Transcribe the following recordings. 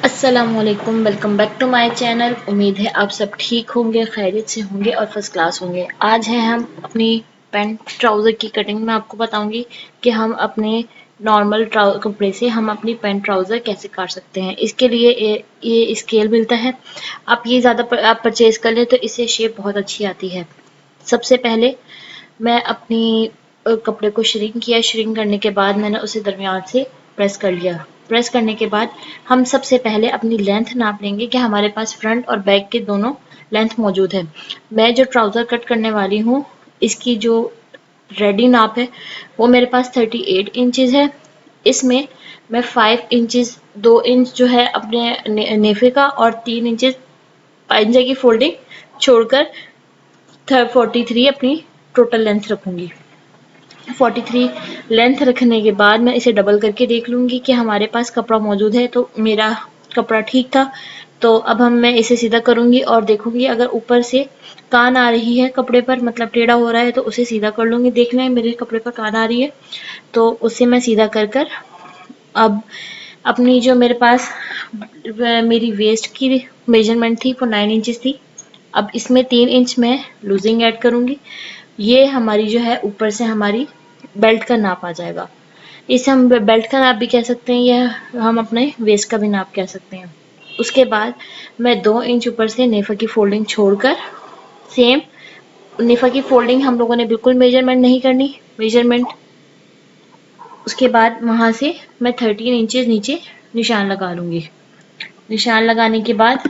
अस्सलामुअलैकुम, welcome back to my channel. उम्मीद है आप सब ठीक होंगे, खैरियत से होंगे और फर्स्ट क्लास होंगे। आज है हम अपनी पैंट ट्राउज़र की कटिंग में आपको बताऊंगी कि हम अपने नॉर्मल कपड़े से हम अपनी पैंट ट्राउज़र कैसे काट सकते हैं। इसके लिए ये स्केल मिलता है, आप ये ज़्यादा आप परचेज़ कर लें तो इससे शेप बहुत अच्छी आती है। सबसे पहले मैं अपनी कपड़े को श्रिंक किया। श्रिंक करने के बाद मैंने उसे दरमियान से प्रेस कर लिया। प्रेस करने के बाद हम सबसे पहले अपनी लेंथ नाप लेंगे कि हमारे पास फ्रंट और बैक के दोनों लेंथ मौजूद है। मैं जो ट्राउज़र कट करने वाली हूँ, इसकी जो रेडी नाप है वो मेरे पास 38 इंचज़ है। इसमें मैं 5 इंचज़ 2 इंच जो है अपने नेफे का और 3 इंचज़ पाइंजे की फोल्डिंग छोड़कर 43 अपनी टोटल लेंथ रखूँगी। 43 लेंथ रखने के बाद मैं इसे डबल करके देख लूँगी कि हमारे पास कपड़ा मौजूद है, तो मेरा कपड़ा ठीक था। तो अब मैं इसे सीधा करूँगी और देखूँगी अगर ऊपर से कान आ रही है कपड़े पर, मतलब टेढ़ा हो रहा है, तो उसे सीधा कर लूँगी। देख लें मेरे कपड़े पर कान आ रही है तो उसे मैं सीधा कर कर अब अपनी जो मेरे पास मेरी वेस्ट की मेजरमेंट थी वो 9 इंचज़ थी। अब इसमें 3 इंच मैं लूजिंग ऐड करूँगी। ये हमारी जो है ऊपर से हमारी बेल्ट का नाप आ जाएगा। इसे हम बेल्ट का नाप भी कह सकते हैं या हम अपने वेस्ट का भी नाप कह सकते हैं। उसके बाद मैं 2 इंच ऊपर से नेफा की फोल्डिंग छोड़कर सेम नेफा की फोल्डिंग हम लोगों ने बिल्कुल मेजरमेंट नहीं करनी। मेजरमेंट उसके बाद वहाँ से मैं 13 इंचेस नीचे निशान लगा लूँगी। निशान लगाने के बाद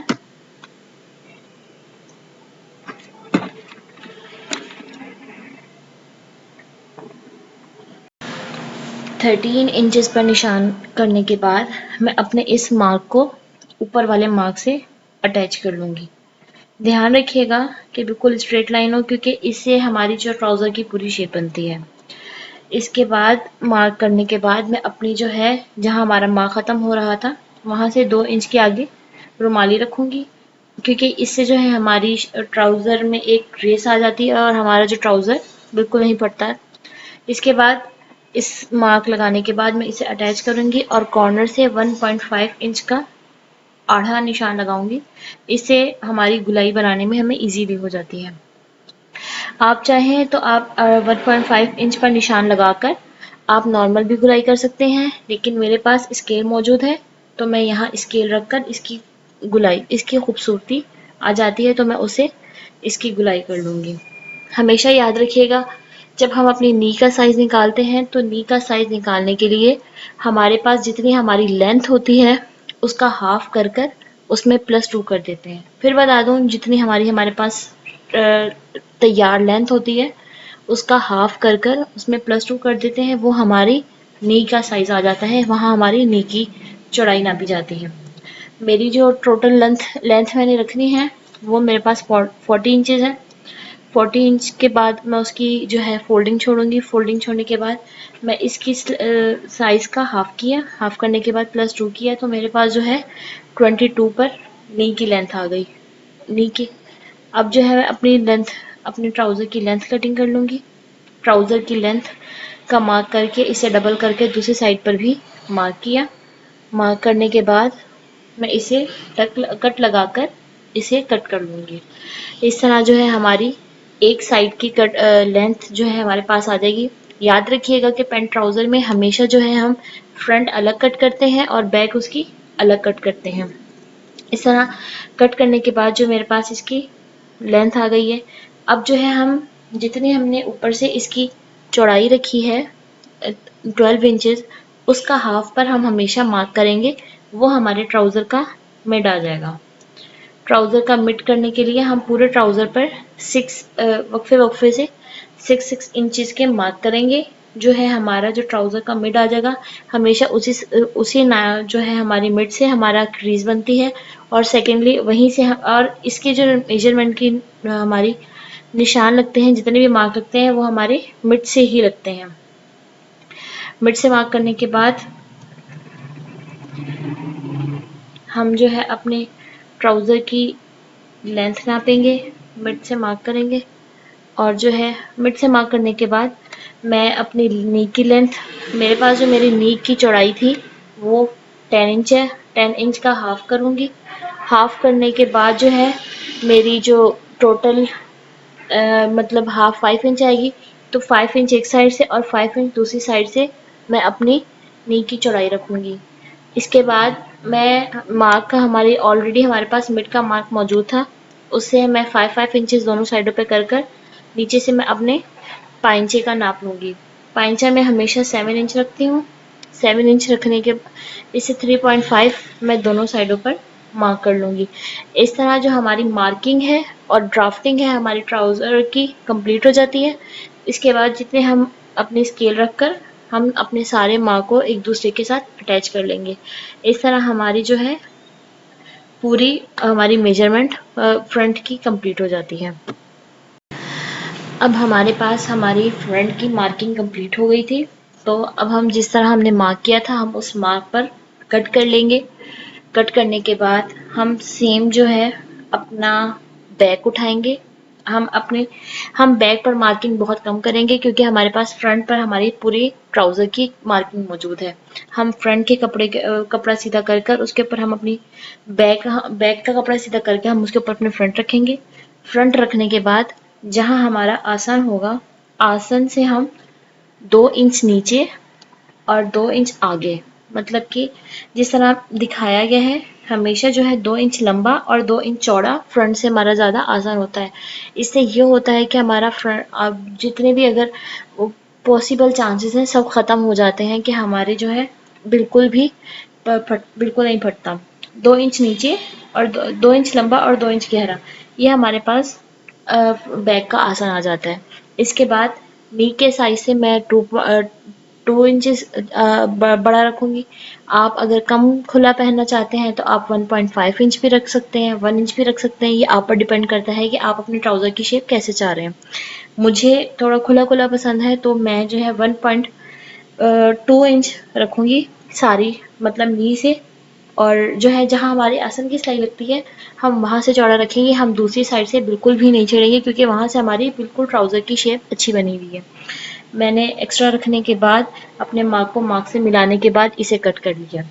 13 इंचेस पर निशान करने के बाद मैं अपने इस मार्क को ऊपर वाले मार्क से अटैच कर लूँगी। ध्यान रखिएगा कि बिल्कुल स्ट्रेट लाइन हो, क्योंकि इससे हमारी जो ट्राउज़र की पूरी शेप बनती है। इसके बाद मार्क करने के बाद मैं अपनी जो है जहाँ हमारा मार्क ख़त्म हो रहा था वहाँ से 2 इंच के आगे रुमाली रखूँगी, क्योंकि इससे जो है हमारी ट्राउज़र में एक रेस आ जाती है और हमारा जो ट्राउज़र बिल्कुल नहीं फटता है। इसके बाद इस मार्क लगाने के बाद मैं इसे अटैच करूँगी और कॉर्नर से 1.5 इंच का आधा निशान लगाऊंगी। इससे हमारी गुलाई बनाने में हमें इजीली हो जाती है। आप चाहें तो आप 1.5 इंच पर निशान लगाकर आप नॉर्मल भी गुलाई कर सकते हैं, लेकिन मेरे पास स्केल मौजूद है तो मैं यहाँ स्केल रखकर इसकी गुलाई, इसकी खूबसूरती आ जाती है तो मैं उसे इसकी गुलाई कर लूँगी। हमेशा याद रखिएगा जब हम अपनी नी का साइज़ निकालते हैं तो नी का साइज़ निकालने के लिए हमारे पास जितनी हमारी लेंथ होती है उसका हाफ कर कर उसमें +2 कर देते हैं। फिर बता दूँ, जितनी हमारे पास तैयार लेंथ होती है उसका हाफ कर कर उसमें +2 कर देते हैं, वो हमारी नी का साइज़ आ जाता है, वहाँ हमारी नी की चौड़ाई नापी जाती है। मेरी जो टोटल लेंथ मैंने रखनी है वो मेरे पास 40 इंचज़ है। 40 इंच के बाद मैं उसकी जो है फोल्डिंग छोड़ूंगी। फोल्डिंग छोड़ने के बाद मैं इसकी साइज़ का हाफ किया, हाफ करने के बाद +2 किया, तो मेरे पास जो है 22 पर नी की लेंथ आ गई। नी की अब जो है मैं अपनी लेंथ, अपनी ट्राउज़र की लेंथ कटिंग कर लूँगी। ट्राउज़र की लेंथ का मार्क करके इसे डबल करके दूसरी साइड पर भी मार्क किया। मार्क करने के बाद मैं इसे कट लगाकर इसे कट कर लूँगी। इस तरह जो है हमारी एक साइड की कट लेंथ जो है हमारे पास आ जाएगी। याद रखिएगा कि पैंट ट्राउज़र में हमेशा जो है हम फ्रंट अलग कट करते हैं और बैक उसकी अलग कट करते हैं। इस तरह कट करने के बाद जो मेरे पास इसकी लेंथ आ गई है, अब जो है हम जितनी हमने ऊपर से इसकी चौड़ाई रखी है 12 इंचेस, उसका हाफ पर हम हमेशा मार्क करेंगे, वो हमारे ट्राउज़र का मिड आ जाएगा। ट्राउज़र का मिड करने के लिए हम पूरे ट्राउज़र पर 6 वक्फे वक्फे से 6 इंचेस के मार्क करेंगे। जो है हमारा जो ट्राउज़र का मिड आ जाएगा, हमेशा उसी ना जो है हमारी मिड से हमारा क्रीज बनती है, और सेकेंडली वहीं से और इसके जो मेजरमेंट की हमारी निशान लगते हैं, जितने भी मार्क लगते हैं वो हमारे मिड से ही लगते हैं। मिड से मार्क करने के बाद हम जो है अपने ट्राउज़र की लेंथ नापेंगे, मिड से मार्क करेंगे, और जो है मिड से मार्क करने के बाद मैं अपनी नी की लेंथ, मेरे पास जो मेरी नी की चौड़ाई थी वो 10 इंच है। 10 इंच का हाफ करूँगी। हाफ करने के बाद जो है मेरी जो टोटल मतलब हाफ 5 इंच आएगी, तो 5 इंच एक साइड से और 5 इंच दूसरी साइड से मैं अपनी नी की चौड़ाई रखूँगी। इसके बाद मैं मार्क का ऑलरेडी हमारे पास मिड का मार्क मौजूद था, उससे मैं 5 इंचेस दोनों साइडों पे कर नीचे से मैं अपने पाइंचे का नाप लूँगी। पाइंचा मैं हमेशा 7 इंच रखती हूँ। 7 इंच रखने के इसे 3.5 मैं दोनों साइडों पर मार्क कर लूँगी। इस तरह जो हमारी मार्किंग है और ड्राफ्टिंग है हमारी ट्राउज़र की कंप्लीट हो जाती है। इसके बाद जितने हम अपनी स्केल रखकर हम अपने सारे मार्क को एक दूसरे के साथ अटैच कर लेंगे। इस तरह हमारी जो है पूरी हमारी मेजरमेंट फ्रंट की कंप्लीट हो जाती है। अब हमारे पास हमारी फ्रंट की मार्किंग कंप्लीट हो गई थी, तो अब हम जिस तरह हमने मार्क किया था हम उस मार्क पर कट कर लेंगे। कट करने के बाद हम सेम जो है अपना बैक उठाएंगे। हम बैक पर मार्किंग बहुत कम करेंगे क्योंकि हमारे पास फ्रंट पर हमारी पूरी ट्राउज़र की मार्किंग मौजूद है। हम फ्रंट के कपड़ा सीधा कर उसके ऊपर हम अपनी बैक का कपड़ा सीधा करके हम उसके ऊपर अपने फ्रंट रखेंगे। फ्रंट रखने के बाद जहाँ हमारा आसन होगा, आसन से हम 2 इंच नीचे और 2 इंच आगे, मतलब कि जिस तरह दिखाया गया है हमेशा जो है 2 इंच लंबा और 2 इंच चौड़ा फ्रंट से हमारा ज़्यादा आसान होता है। इससे ये होता है कि हमारा फ्रंट जितने भी अगर पॉसिबल चांसेस हैं सब ख़त्म हो जाते हैं कि हमारे जो है बिल्कुल भी बिल्कुल नहीं फटता। 2 इंच नीचे और 2 इंच लंबा और 2 इंच गहरा, ये हमारे पास बैक का आसन आ जाता है। इसके बाद नी के साइज से मैं 2 इंचेस बड़ा रखूँगी। आप अगर कम खुला पहनना चाहते हैं तो आप 1.5 इंच भी रख सकते हैं, 1 इंच भी रख सकते हैं। ये आप पर डिपेंड करता है कि आप अपने ट्राउज़र की शेप कैसे चाह रहे हैं। मुझे थोड़ा खुला पसंद है तो मैं जो है 1.2 इंच रखूँगी सारी, मतलब नी से। और जो है जहाँ हमारे आसन की सिलाई लगती है हम वहाँ से चौड़ा रखेंगे, हम दूसरी साइड से बिल्कुल भी नहीं छेड़ेंगे क्योंकि वहाँ से हमारी बिल्कुल ट्राउज़र की शेप अच्छी बनी हुई है। मैंने एक्स्ट्रा रखने के बाद अपने मार्क को मार्क से मिलाने के बाद इसे कट कर लिया।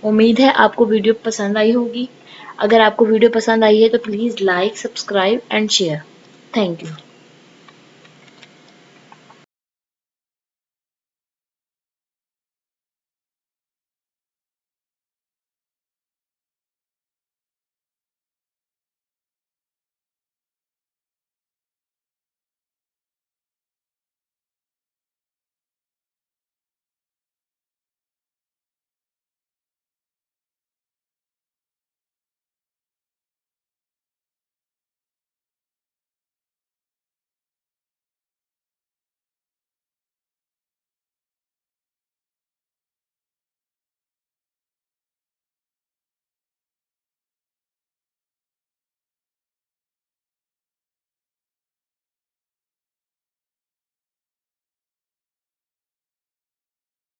उम्मीद है आपको वीडियो पसंद आई होगी। अगर आपको वीडियो पसंद आई है तो please like, subscribe and share. Thank you.